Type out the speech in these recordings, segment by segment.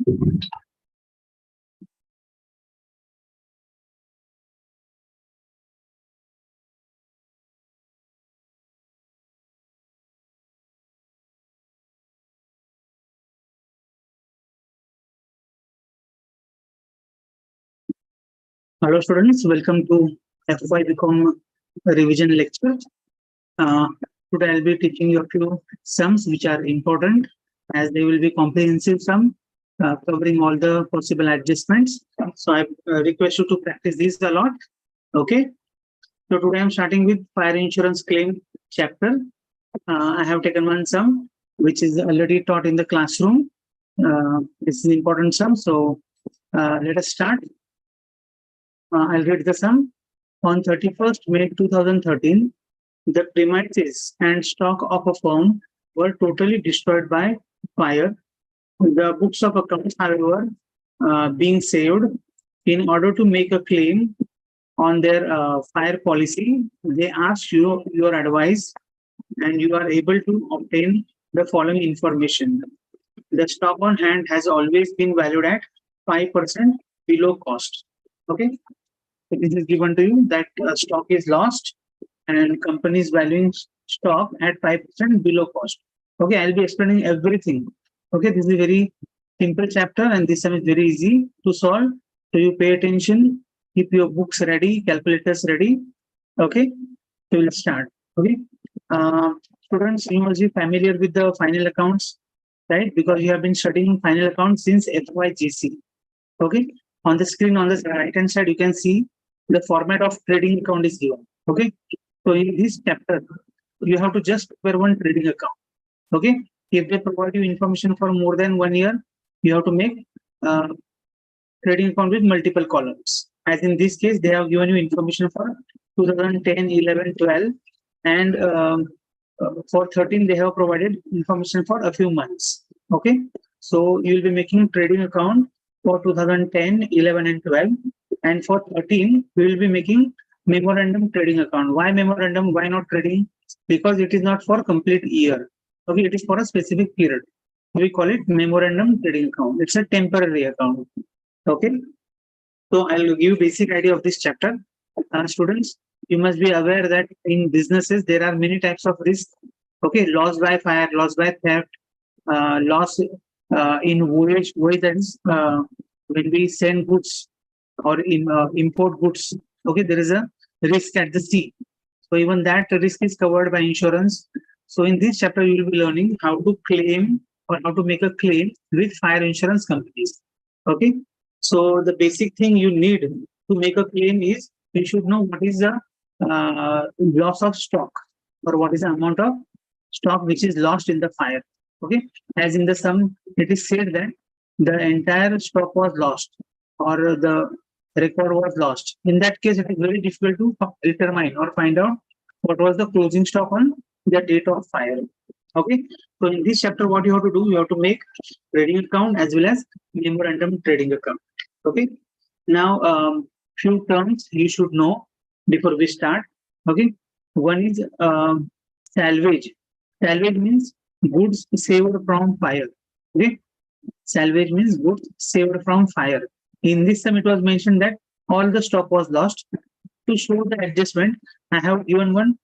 Hello students, welcome to FY Become revision lecture. Uh, Today I'll be teaching you a few sums which are important, as they will be comprehensive sum covering all the possible adjustments. So I request you to practice these a lot. Okay. So today I'm starting with fire insurance claim chapter. I have taken one sum which is already taught in the classroom. This is an important sum. So let us start. I'll read the sum. On 31st May 2013, the premises and stock of a firm were totally destroyed by fire. The books of accounts, however, being saved. In order to make a claim on their fire policy, they ask you your advice, and you are able to obtain the following information. The stock on hand has always been valued at 5% below cost. Okay. So this is given to you that stock is lost and company is valuing stock at 5% below cost. Okay, I'll be explaining everything. Okay, this is a very simple chapter and this sum is very easy to solve. So you pay attention, keep your books ready, calculators ready. Okay, so we'll start. Okay, students, you must be familiar with the final accounts, right? Because you have been studying final accounts since FYGC. Okay, on the screen on the right hand side, you can see the format of trading account is given. Okay, so in this chapter, you have to just prepare one trading account. Okay, if they provide you information for more than 1 year, you have to make trading account with multiple columns. As in this case, they have given you information for 2010, 11, 12, and for 13, they have provided information for a few months. Okay, so you will be making trading account for 2010, 11, and 12. And for 13, we will be making memorandum trading account. Why memorandum? Why not trading? Because it is not for complete year. Okay, it is for a specific period. We call it memorandum trading account. It's a temporary account. Okay. So I'll give you basic idea of this chapter. Students, you must be aware that in businesses, there are many types of risk. Okay, loss by fire, loss by theft, loss in voyage. That is when we send goods or import goods. Okay, there is a risk at the sea. So even that risk is covered by insurance. So in this chapter, you will be learning how to claim or how to make a claim with fire insurance companies. Okay, so the basic thing you need to make a claim is you should know what is the loss of stock or what is the amount of stock which is lost in the fire. Okay, as in the sum, it is said that the entire stock was lost or the record was lost. In that case, it is very difficult to determine or find out what was the closing stock on the date of fire. Okay, so in this chapter, what you have to do, you have to make trading account as well as memorandum trading account. Okay, now few terms you should know before we start. Okay, one is salvage. Salvage means goods saved from fire. Okay, salvage means goods saved from fire. In this sum, it was mentioned that all the stock was lost. To show the adjustment, I have given one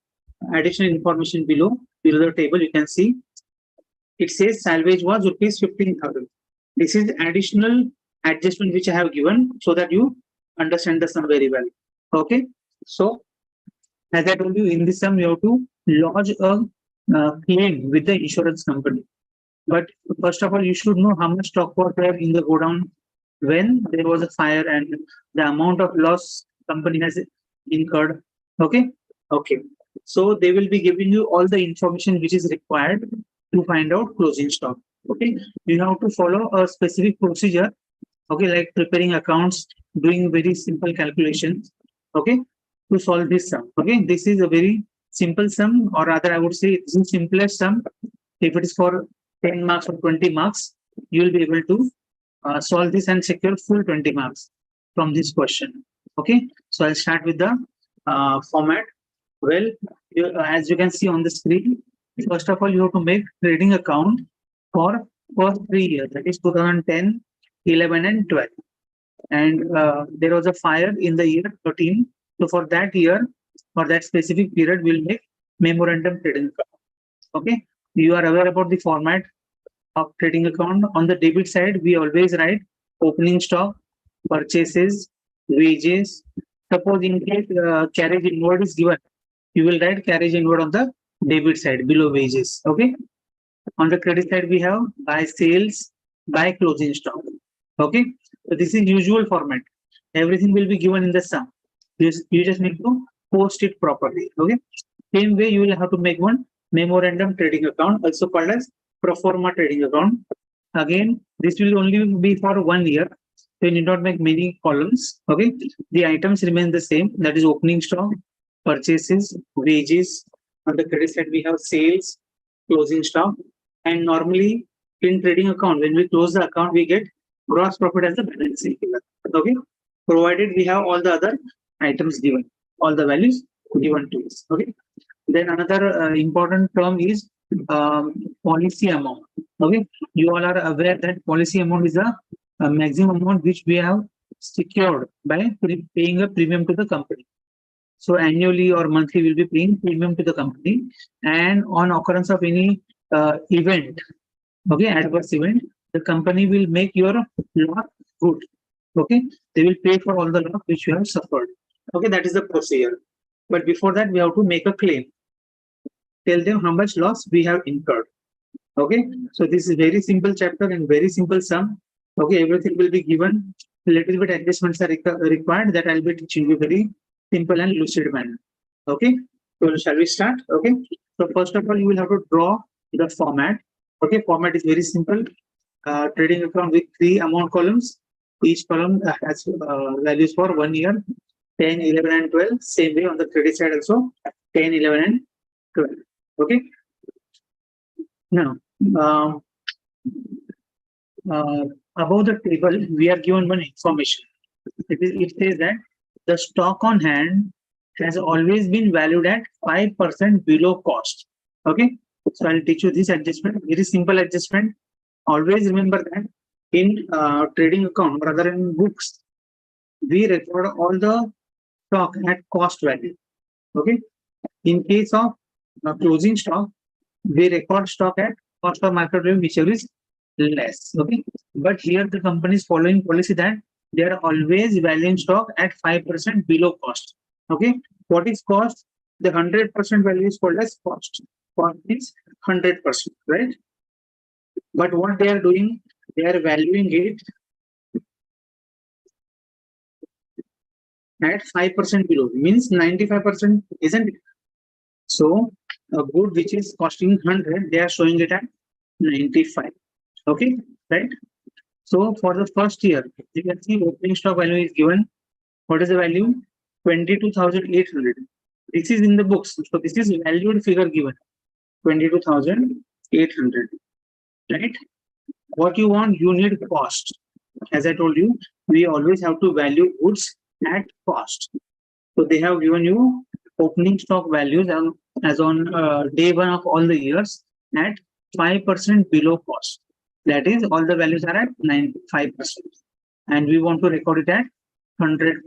additional information below the table. You can see it says salvage was rupees 15,000. This is additional adjustment which I have given so that you understand the sum very well. Okay, so as I told you, in this sum you have to lodge a claim with the insurance company. But first of all, you should know how much stock was there in the godown when there was a fire and the amount of loss company has incurred. Okay, okay. So they will be giving you all the information which is required to find out closing stock. Okay, you have to follow a specific procedure. Okay, like preparing accounts, doing very simple calculations. Okay, to solve this sum. Okay, this is a very simple sum, or rather, I would say it's the simplest sum. If it is for 10 marks or 20 marks, you will be able to solve this and secure full 20 marks from this question. Okay, so I'll start with the format. Well, as you can see on the screen, first of all, you have to make trading account for first 3 years, that is 2010, 11, and 12. And there was a fire in the year 13. So for that year, for that specific period, we'll make memorandum trading account. Okay, you are aware about the format of trading account. On the debit side, we always write opening stock, purchases, wages. Suppose in case carriage inward is given, you will write carriage inward on the debit side below wages. Okay. On the credit side, we have buy sales, buy closing stock. Okay. So this is usual format. Everything will be given in the sum. You just need to post it properly. Okay. Same way, you will have to make one memorandum trading account, also called as pro forma trading account. Again, this will only be for 1 year. So you need not make many columns. Okay. The items remain the same. That is opening stock, purchases, wages. On the credit side, we have sales, closing stock. And normally in trading account, when we close the account, we get gross profit as the balance sheet figure. Okay. Provided we have all the other items given, all the values given to us. Okay. Then another important term is policy amount. Okay, you all are aware that policy amount is a maximum amount which we have secured by paying a premium to the company. So annually or monthly we'll be paying premium to the company, and on occurrence of any event, okay, adverse event, the company will make your loss good. Okay, they will pay for all the loss which you have suffered. Okay, that is the procedure. But before that, we have to make a claim. Tell them how much loss we have incurred. Okay, so this is very simple chapter and very simple sum. Okay, everything will be given. A little bit adjustments are required, that I'll be teaching you very simple and lucid manner. Okay, so shall we start? Okay, so first of all, you will have to draw the format. Okay, format is very simple. Trading account with 3 amount columns. Each column has values for 1 year, 10, 11, and 12. Same way on the credit side also, 10, 11, and 12. Okay. Now, above the table, we are given one information. It says that the stock on hand has always been valued at 5% below cost. Okay. So I'll teach you this adjustment. Very simple adjustment. Always remember that in trading account, rather in books, we record all the stock at cost value. Okay. In case of closing stock, we record stock at cost of market value, whichever is less. Okay. But here the company is following policy that they are always valuing stock at 5% below cost. Okay. What is cost? The 100% value is called as cost. Cost is 100%, right? But what they are doing, they are valuing it at 5% below, means 95%, isn't it? So a good which is costing 100, they are showing it at 95. Okay, right? So for the first year, you can see opening stock value is given. What is the value? 22,800. This is in the books. So this is valued figure given. 22,800. Right? What you want, you need cost. As I told you, we always have to value goods at cost. So they have given you opening stock values as on day 1 of all the years at 5% below cost. That is, all the values are at 95%. And we want to record it at 100%.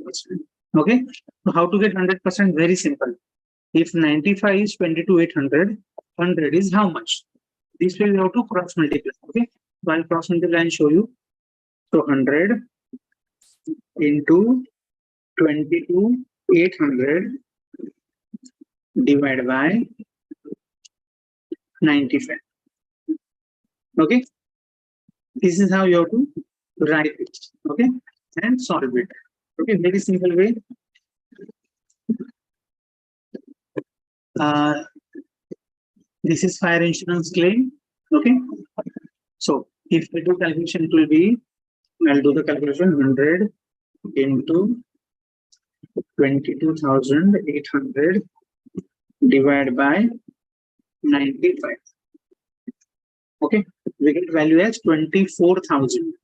Okay. So how to get 100%? Very simple. If 95 is 22,800, 100 is how much? This way we have to cross multiply. Okay. So I'll cross multiply and show you. So 100 into 22,800 divided by 95. Okay. This is how you have to write it. Okay. And solve it. Okay. Very simple way. This is fire insurance claim. Okay. So if we do calculation, it will be, I'll do the calculation, 100 into 22,800 divided by 95. Okay, we get value as 24,000.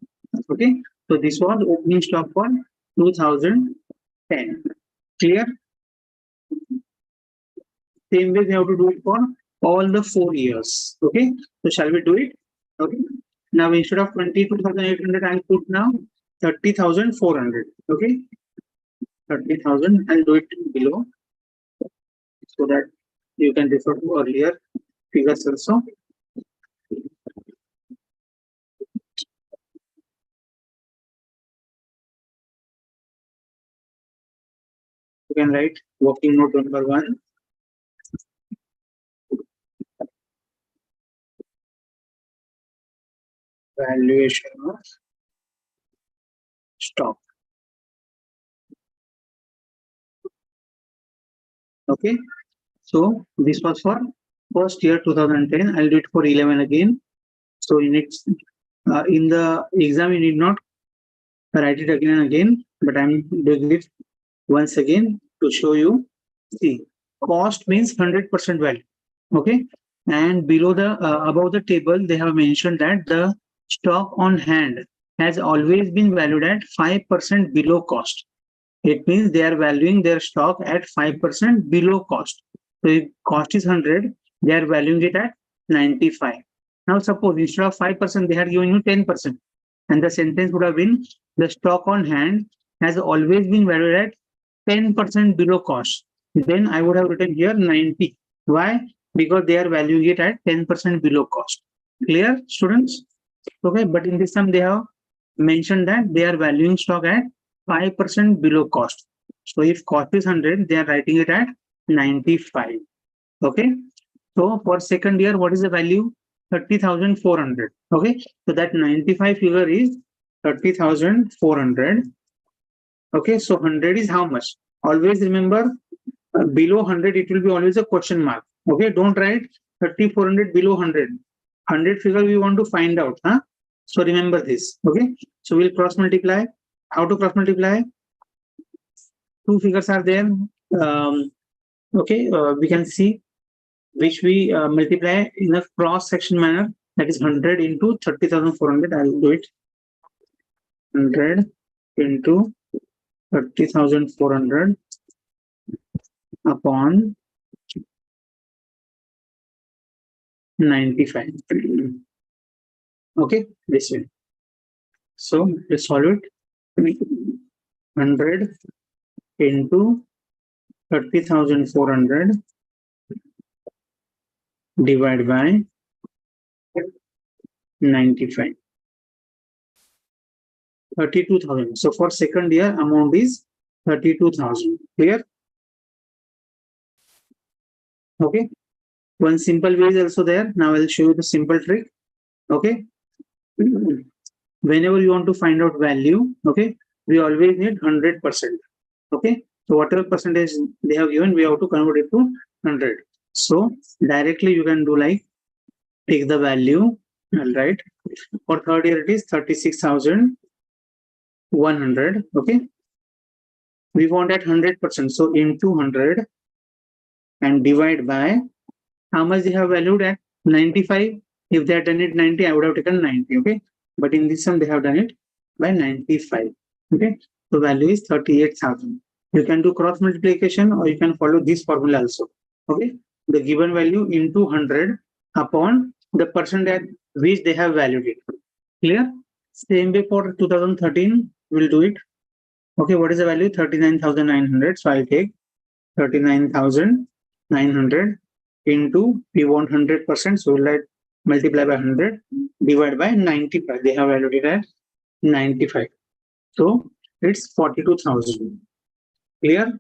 Okay, so this was opening stock for 2010. Clear? Same way we have to do it for all the 4 years. Okay, so shall we do it? Okay, Now instead of 22,800, I'll put now 30,400. Okay, 30,000. I'll do it below so that you can refer to earlier figures also. You can write working note number 1. Valuation of stock. Okay, so this was for first year 2010. I'll do it for 11 again. So in in the exam, you need not write it again and again, but I'm doing it once again to show you. See, cost means 100% value. Okay, and below the above the table, they have mentioned that the stock on hand has always been valued at 5% below cost. It means they are valuing their stock at 5% below cost. So if cost is 100, they are valuing it at 95. Now suppose instead of 5%, they had given you 10%. And the sentence would have been, the stock on hand has always been valued at 10% below cost. Then I would have written here 90. Why? Because they are valuing it at 10% below cost. Clear, students? Okay, but in this sum, they have mentioned that they are valuing stock at 5% below cost. So if cost is 100, they are writing it at 95. Okay. So for second year, what is the value? 30,400. Okay. So that 95 figure is 30,400. Okay. So 100 is how much? Always remember below 100, it will be always a question mark. Okay. Don't write 3,400 below 100. 100 figure we want to find out. Huh? So remember this. Okay. So we'll cross multiply. How to cross multiply? Two figures are there. Okay, we can see which we multiply in a cross section manner. That is 100 into 30,400. I'll do it. 100 into 30,400 upon 95. Okay, this way. So let's solve it. 100 into 30,400 divided by 95. 32,000. So for second year, amount is 32,000. Clear? Okay. One simple way is also there. Now I'll show you the simple trick. Okay. Whenever you want to find out value, okay, we always need 100%. Okay. So whatever percentage they have given, we have to convert it to 100. So directly you can do like take the value, right? For third year, it is 36,100. Okay. We want at 100%. So into 100 and divide by how much they have valued at 95. If they had done it 90, I would have taken 90. Okay. But in this one, they have done it by 95. Okay. So value is 38,000. You can do cross multiplication or you can follow this formula also. Okay. The given value into 100 upon the percent at which they have valued it. Clear? Same way for 2013, we'll do it. Okay, what is the value? 39,900. So I'll take 39,900 into, we want 100%. So we'll multiply by 100, divide by 95. They have valued it at 95. So it's 42,000. Clear?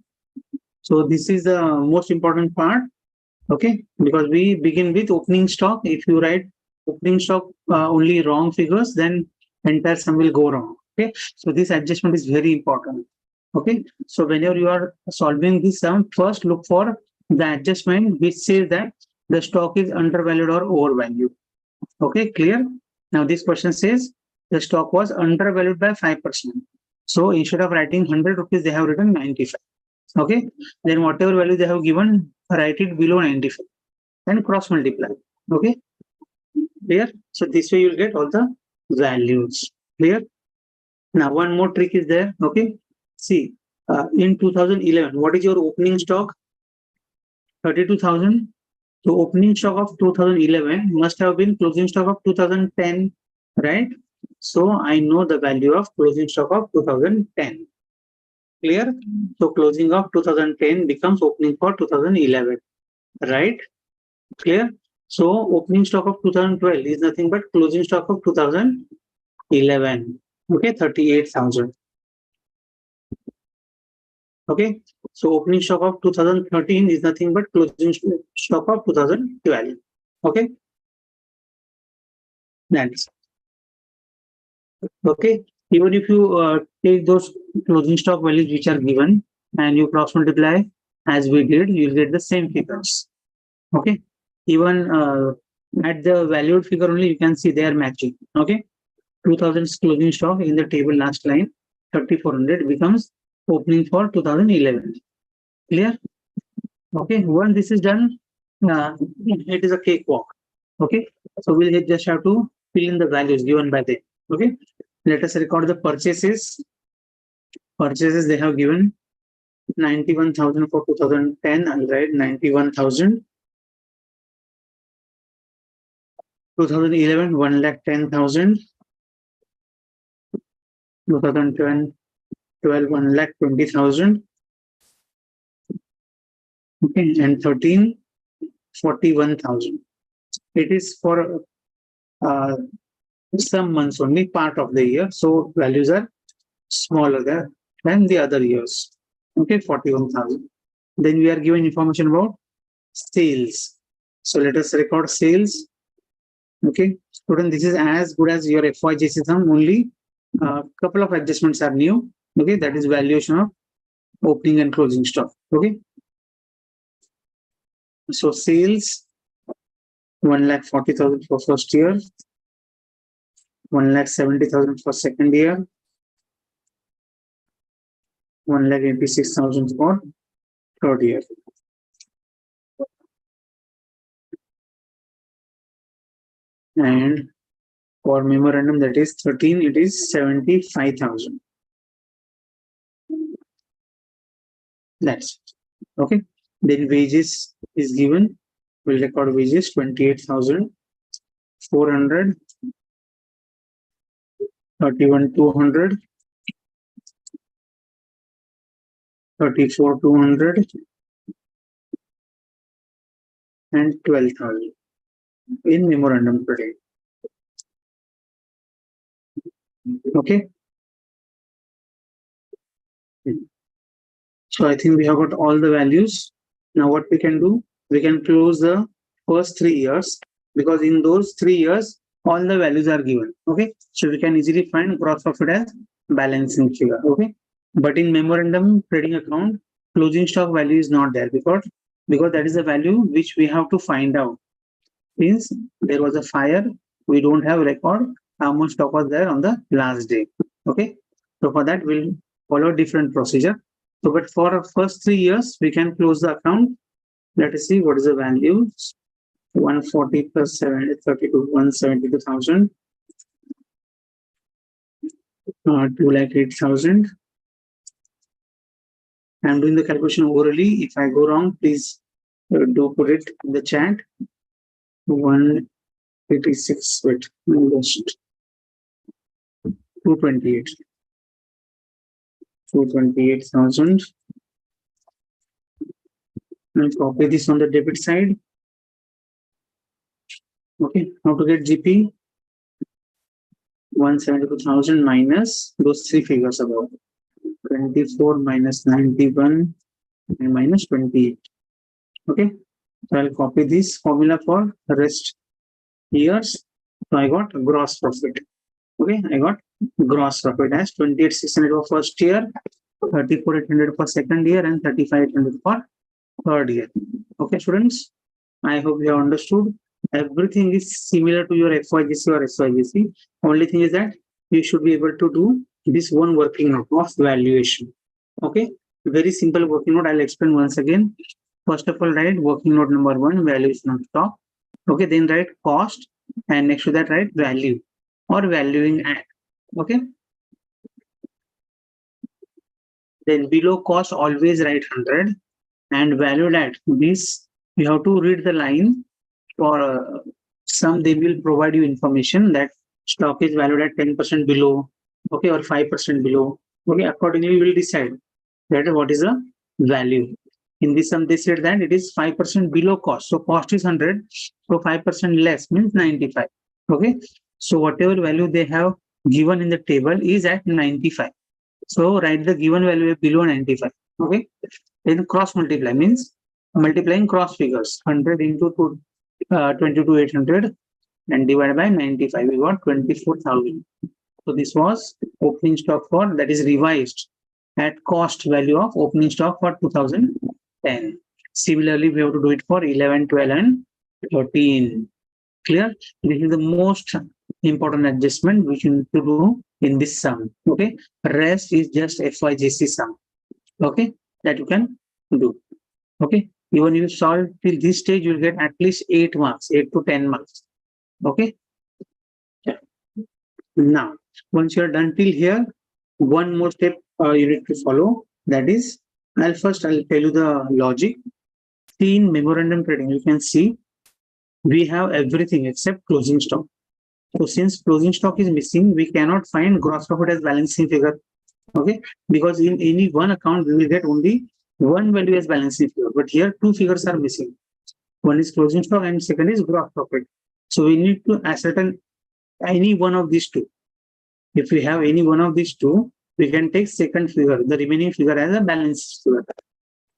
So this is the most important part. Okay, because we begin with opening stock. If you write opening stock only wrong figures, then entire sum will go wrong. Okay, so this adjustment is very important. Okay, so whenever you are solving this sum, first look for the adjustment which says that the stock is undervalued or overvalued. Okay, clear? Now this question says the stock was undervalued by 5%. So instead of writing 100 rupees, they have written 95. Okay, then whatever value they have given, write it below 95 and cross multiply. Okay, clear? So this way you'll get all the values. Clear? Now one more trick is there. Okay, see, in 2011, what is your opening stock? 32,000. So opening stock of 2011 must have been closing stock of 2010. right? So I know the value of closing stock of 2010. Clear? So closing of 2010 becomes opening for 2011, right? Clear? So opening stock of 2012 is nothing but closing stock of 2011. Okay, 38,000. Okay, so opening stock of 2013 is nothing but closing stock of 2012. Okay, that's okay. Even if you take those closing stock values which are given and you cross multiply as we did, you'll get the same figures. Okay, even at the valued figure only you can see they are matching. Okay, 2000 closing stock in the table last line 3400 becomes opening for 2011. Clear? Okay, once this is done, it is a cakewalk. Okay, so we'll just have to fill in the values given by them. Okay, let us record the purchases. Purchases they have given 91,000 for 2010. I'll write 91,000. 2011 1,10,000. 2012 1,20,000. Okay, and 13 41,000. It is for uh, some months only, part of the year. So values are smaller there than the other years. Okay, 41,000. Then we are given information about sales. So let us record sales. Okay, student, this is as good as your FYGC sum, only a couple of adjustments are new. Okay, that is valuation of opening and closing stock. Okay, so sales 1,40,000 for first year, 1,70,000 for second year, 1,86,000 for third year. And for memorandum, that is 13, it is 75,000. That's it. Okay. Then wages is given. We'll record wages 28,400, 31,200, 34,200, and 12,000 in memorandum today. Okay. So I think we have got all the values. Now what we can do, we can close the first 3 years because in those 3 years, all the values are given. Okay. So we can easily find gross profit as balancing figure. Okay. But in memorandum trading account, closing stock value is not there because that is the value which we have to find out. Since there was a fire, we don't have record how much stock was there on the last day. Okay. So for that, we'll follow a different procedure. So, but for our first 3 years, we can close the account. Let us see what is the value. 140 plus 70, 32, 172,000. 2,08,000. I'm doing the calculation orally. If I go wrong, please do put it in the chat. 186, wait, just 228. 228,000. And copy this on the debit side. Okay, how to get GP? 172,000 minus those 3 figures above. 24 minus 91 and minus 28. Okay, so I'll copy this formula for the rest years. So I got gross profit. Okay, I got gross profit as 28,600 for first year, 34,800 for second year, and 35,800 for third year. Okay, students, I hope you have understood. Everything is similar to your FYGC or SYGC. Only thing is that you should be able to do this one working note of valuation. Okay, very simple working note. I'll explain once again. First of all, write working note number 1, valuation of stock. Okay, then write cost, and next to that write value or valuing at. Okay. Then below cost, always write 100 and valued at. This you have to read the line for some they will provide you information that stock is valued at 10% below, okay, or 5% below. Okay, accordingly, we will decide that what is the value. In this sum, they said that it is 5% below cost. So cost is 100, so 5% less means 95. Okay, so whatever value they have given in the table is at 95. So write the given value below 95. Okay, then cross multiply means multiplying cross figures 100 into 22,800 and divided by 95. We got 24,000. So this was opening stock for, that is revised at cost value of opening stock for 2010. Similarly, we have to do it for 11, 12 and 13. Clear? This is the most important adjustment which you need to do in this sum. Okay. Rest is just FYJC sum. Okay. That you can do. Okay. Even if you solve till this stage, you'll get at least 8 marks, 8 to 10 marks. Okay. Now, once you're done till here, one more step you need to follow. That is, I'll tell you the logic. See, in memorandum trading, you can see we have everything except closing stock. So since closing stock is missing, we cannot find gross profit as balancing figure. Okay, because in any one account we will get only one value as balancing figure. But here two figures are missing. One is closing stock and second is gross profit. So we need to ascertain any one of these two. If we have any one of these two, we can take second figure, the remaining figure as a balance figure,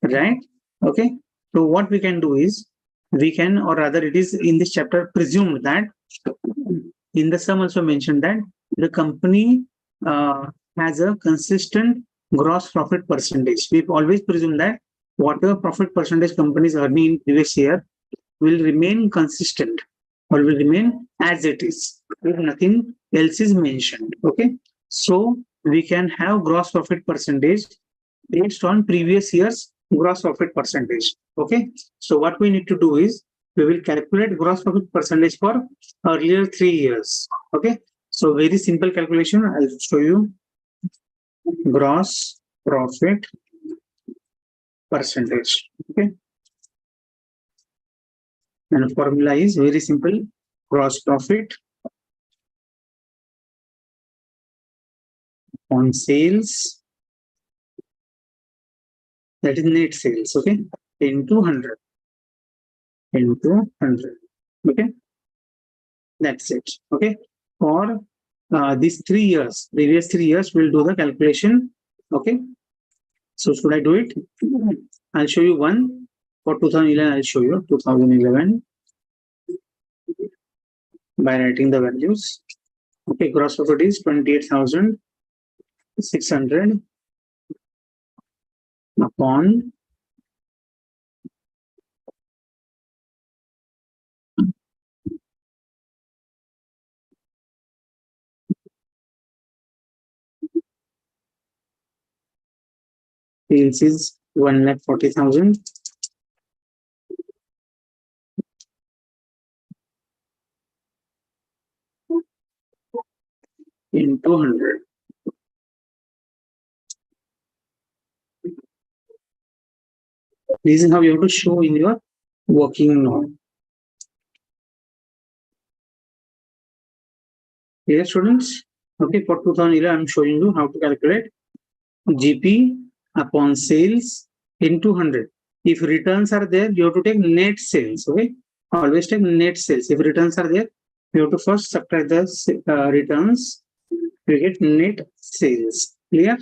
right? Okay. So what we can do is, we can, or rather it is in this chapter presumed that, in the sum also mentioned that the company has a consistent gross profit percentage. We've always presumed that whatever profit percentage companies earning in previous year will remain consistent or will remain as it is, if nothing else is mentioned. Okay, so we can have gross profit percentage based on previous year's gross profit percentage. Okay, so what we need to do is, we will calculate gross profit percentage for earlier 3 years. Okay, so very simple calculation. I'll show you. Gross profit percentage. Okay, and the formula is very simple. Gross profit on sales, that is net sales, okay, into 100. Okay, that's it. Okay, for these 3 years, previous 3 years, we'll do the calculation. Okay, so should I do it? I'll show you one for 2011. I'll show you 2011 by writing the values. Okay, gross profit is 28,600 upon sales is 1,40,000 into 100. This is how you have to show in your working note. Here, students. Okay, for 2011, I'm showing you how to calculate GP upon sales into 100. If returns are there, you have to take net sales. Okay, always take net sales. If returns are there, you have to first subtract the returns. You get net sales. Clear?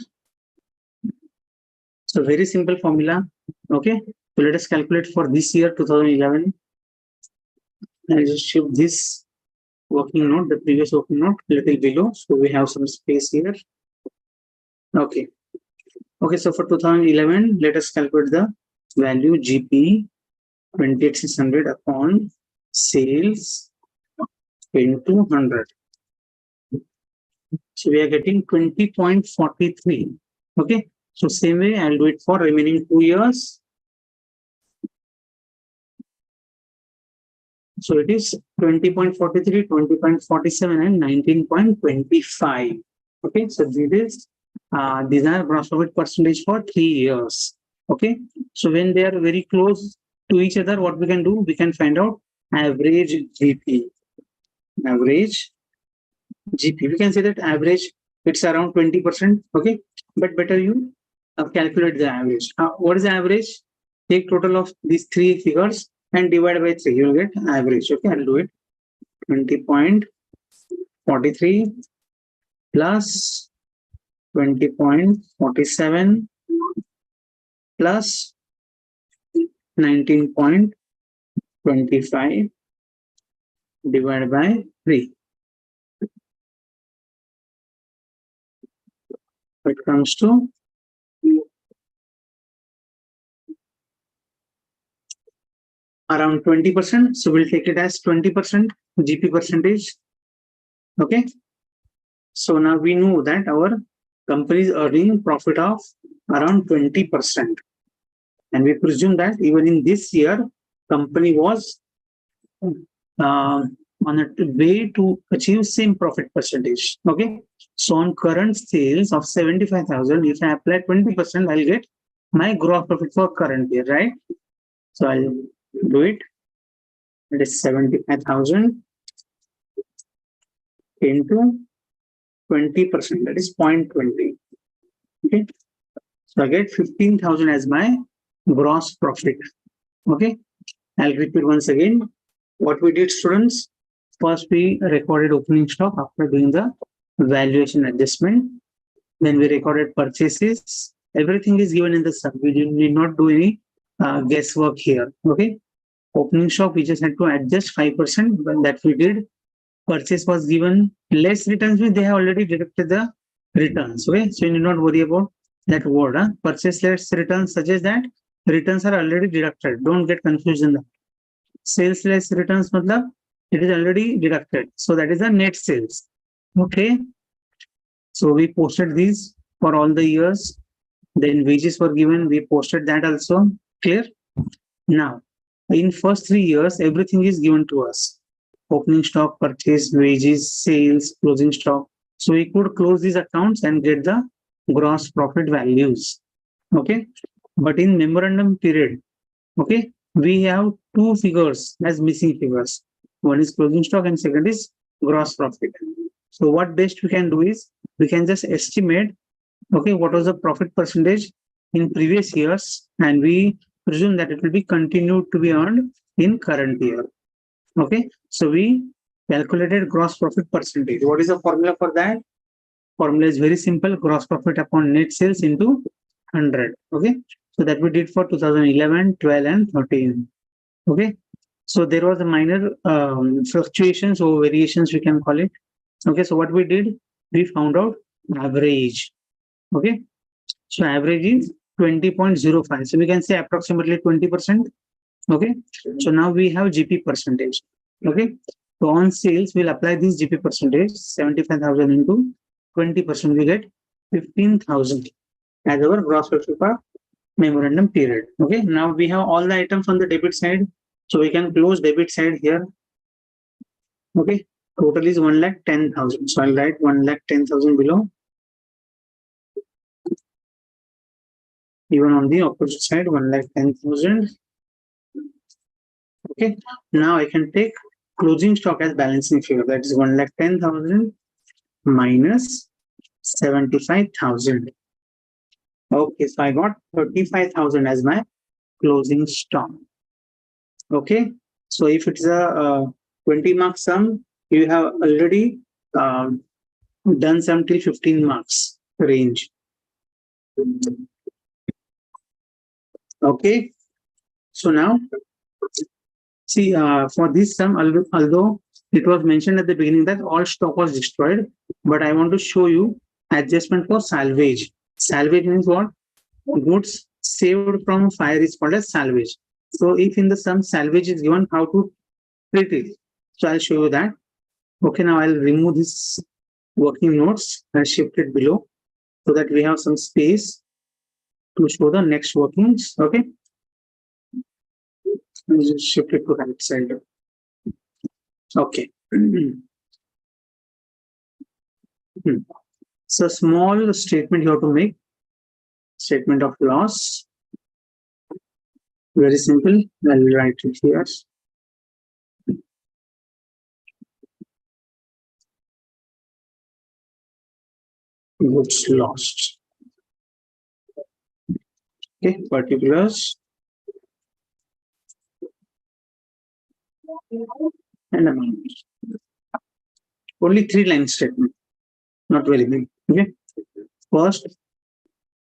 So very simple formula. Okay, so let us calculate for this year 2011. I'll just shift this working note, the previous working note, a little below, so we have some space here. Okay. Okay, so for 2011, let us calculate the value GP 28,600 upon sales into 100. So we are getting 20.43. Okay, so same way I'll do it for remaining 2 years. So it is 20.43, 20.47 and 19.25. Okay, so these are gross profit percentage for 3 years. Okay, so when they are very close to each other, what we can do? We can find out average GP. Average GP. We can say that average, it's around 20%. Okay, but better you calculate the average. What is the average? Take total of these three figures and divide by 3. You will get average. Okay, I'll do it. 20.43 plus 20.47 plus 19.25 divided by 3. It comes to around 20%. So we'll take it as 20% GP percentage. Okay. So now we know that our company is earning profit of around 20%. And we presume that even in this year, company was on a way to achieve same profit percentage. Okay. So on current sales of 75,000, if I apply 20%, I'll get my gross profit for current year, right? So I'll do it. It is 75,000 into 20%, that is 0.20. Okay. So I get 15,000 as my gross profit. Okay. I'll repeat once again. What we did, students, first we recorded opening stock after doing the valuation adjustment. Then we recorded purchases. Everything is given in the sum. We did not do any guesswork here. Okay. Opening stock, we just had to adjust 5%. When that we did, purchase was given less returns. They have already deducted the returns. Okay. So you need not worry about that word. Purchase less returns suggests that returns are already deducted. Don't get confused in that. Sales less returns, matlab, it is already deducted. So that is the net sales. Okay. So we posted these for all the years. Then wages were given. We posted that also. Clear? Now, in first 3 years, everything is given to us. Opening stock, purchase, wages, sales, closing stock. So we could close these accounts and get the gross profit values. Okay. But in memorandum period, okay, we have two figures as missing figures. One is closing stock and second is gross profit. So what best we can do is we can just estimate, okay, what was the profit percentage in previous years, and we presume that it will be continued to be earned in current year. Okay, so we calculated gross profit percentage. What is the formula for that? Formula is very simple: gross profit upon net sales into 100. Okay, so that we did for 2011, 12, and 13. Okay, so there was a minor fluctuations or variations, we can call it. Okay, so what we did, we found out average. Okay, so average is 20.05. So we can say approximately 20%. Okay, so now we have GP percentage. Okay, so on sales, we'll apply this GP percentage, 75,000 into 20%, we get 15,000 as our gross profit per memorandum period. Okay, now we have all the items on the debit side. So we can close debit side here. Okay, total is 1,10,000. So I'll write 1,10,000 below. Even on the opposite side, 1,10,000. Okay, now I can take closing stock as balancing figure. That is 1,10,000 minus 75,000. Okay, so I got 35,000 as my closing stock. Okay, so if it's a 20 mark sum, you have already done some till 15 marks range. Okay, so now see, for this sum, although it was mentioned at the beginning that all stock was destroyed, but I want to show you adjustment for salvage. Salvage means what? Goods saved from fire is called as salvage. So if in the sum salvage is given, how to treat it? So I'll show you that. Okay, now I'll remove this working notes and shift it below so that we have some space to show the next workings. Okay, I'll just shift it to right side. Okay. So small statement you have to make. Statement of loss. Very simple. I'll write it here. goods lost. Okay, particulars and amount. Only 3-line statement, not very big. Okay, first,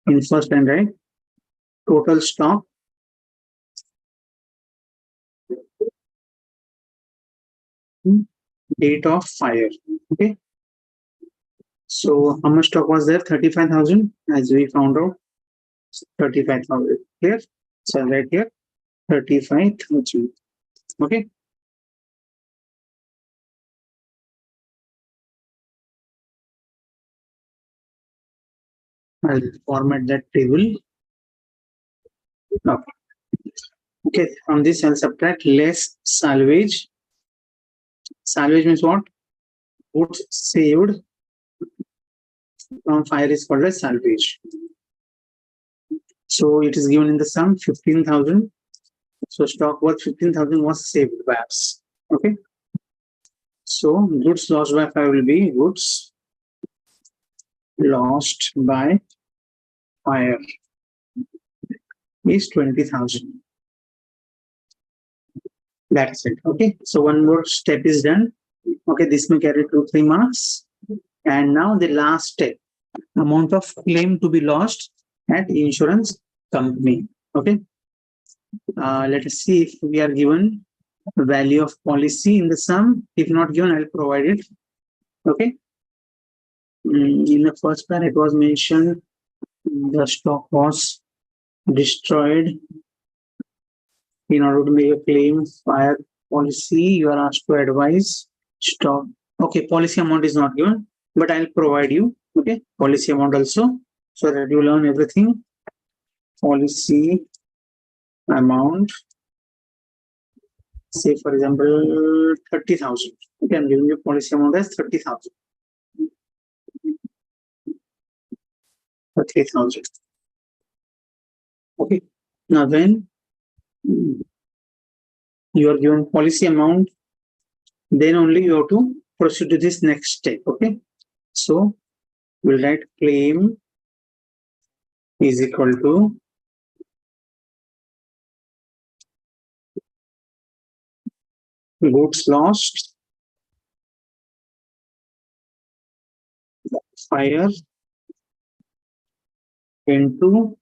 in first line, right? Total stock, date of fire. Okay, so how much stock was there? 35,000, as we found out. 35,000. Clear? So right here, 35,000. Okay. I'll format that table. Okay. Okay. From this, I'll subtract less salvage. Salvage means what? Goods saved from fire is called as salvage. So it is given in the sum 15,000. So stock worth 15,000 was saved by us. Okay. So goods lost by fire will be goods lost by fire is 20,000. That's it. Okay. So one more step is done. Okay. This may carry 2-3 marks. And now the last step, amount of claim to be lost at insurance company. Okay. Let us see if we are given the value of policy in the sum. If not given, I'll provide it. Okay. In the first part, it was mentioned the stock was destroyed. In order to make a claim, fire policy, you are asked to advise stock. Okay, policy amount is not given, but I'll provide you. Okay, policy amount also, so that you learn everything. Policy amount, say for example, 30,000. Okay, I'm giving you policy amount as 30,000. 30,000. Okay, now when you are given policy amount, then only you have to proceed to this next step. Okay, so we'll write claim is equal to goods lost, fire into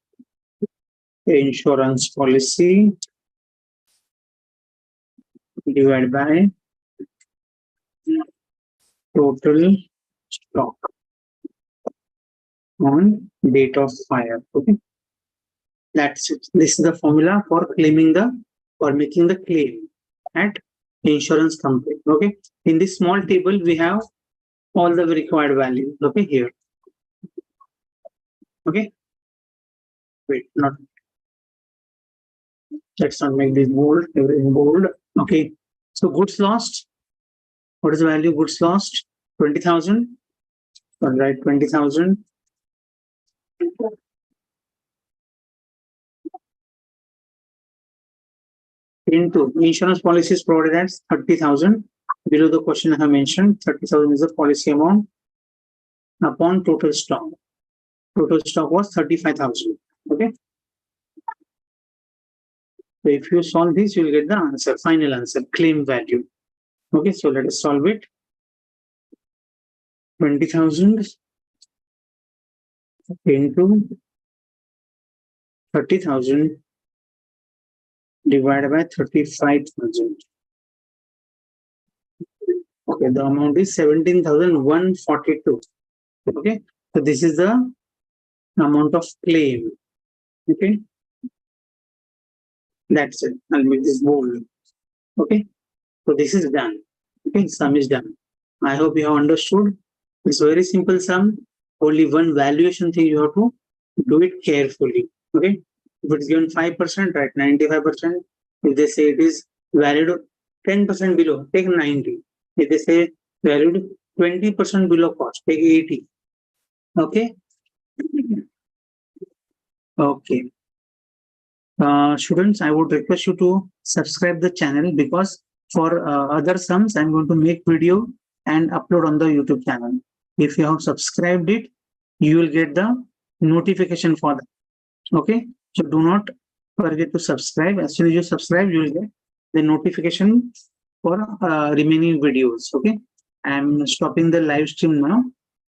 insurance policy divided by total stock on date of fire. Okay, that's it. This is the formula for claiming for making the claim at insurance company. Okay, in this small table we have all the required values. Okay, here. Okay, wait, not. Let's not make this bold. Everything bold. Okay, so goods lost. What is the value of goods lost? 20,000. All right, 20,000. Into insurance policy is provided as 30,000. Below the question I have mentioned, 30,000 is the policy amount upon total stock. Total stock was 35,000. Okay. So if you solve this, you will get the answer, final answer, claim value. Okay, so let us solve it. 20,000 into 30,000 divided by 35,000. Okay, the amount is 17,142. Okay, so this is the amount of claim. Okay, that's it. I'll make this bold. Okay, so this is done. Okay, sum is done. I hope you have understood. It's a very simple sum. Only one valuation thing you have to do it carefully. Okay, if it's given 5%, right, 95%. If they say it is valued 10% below, take 90. If they say valued 20% below cost, take 80. Okay. Okay. Students, I would request you to subscribe the channel, because for other sums, I'm going to make video and upload on the YouTube channel. If you have subscribed it, you will get the notification for that. Okay, so do not forget to subscribe. As soon as you subscribe, you will get the notification for remaining videos. Okay, I'm stopping the live stream now.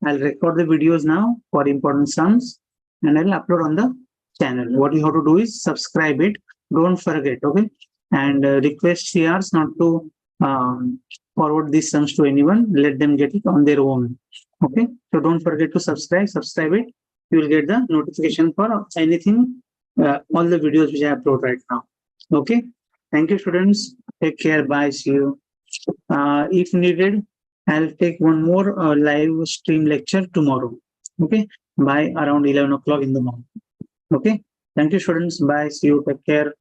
I'll record the videos now for important sums and I'll upload on the channel. What you have to do is subscribe it. Don't forget. Okay, and request CRs not to forward these sums to anyone. Let them get it on their own. Okay, so don't forget to subscribe. Subscribe it. You will get the notification for anything, all the videos which I upload right now. Okay, thank you, students. Take care. Bye. See you. If needed, I'll take one more live stream lecture tomorrow. Okay, by around 11 o'clock in the morning. Okay, thank you, students. Bye. See you. Take care.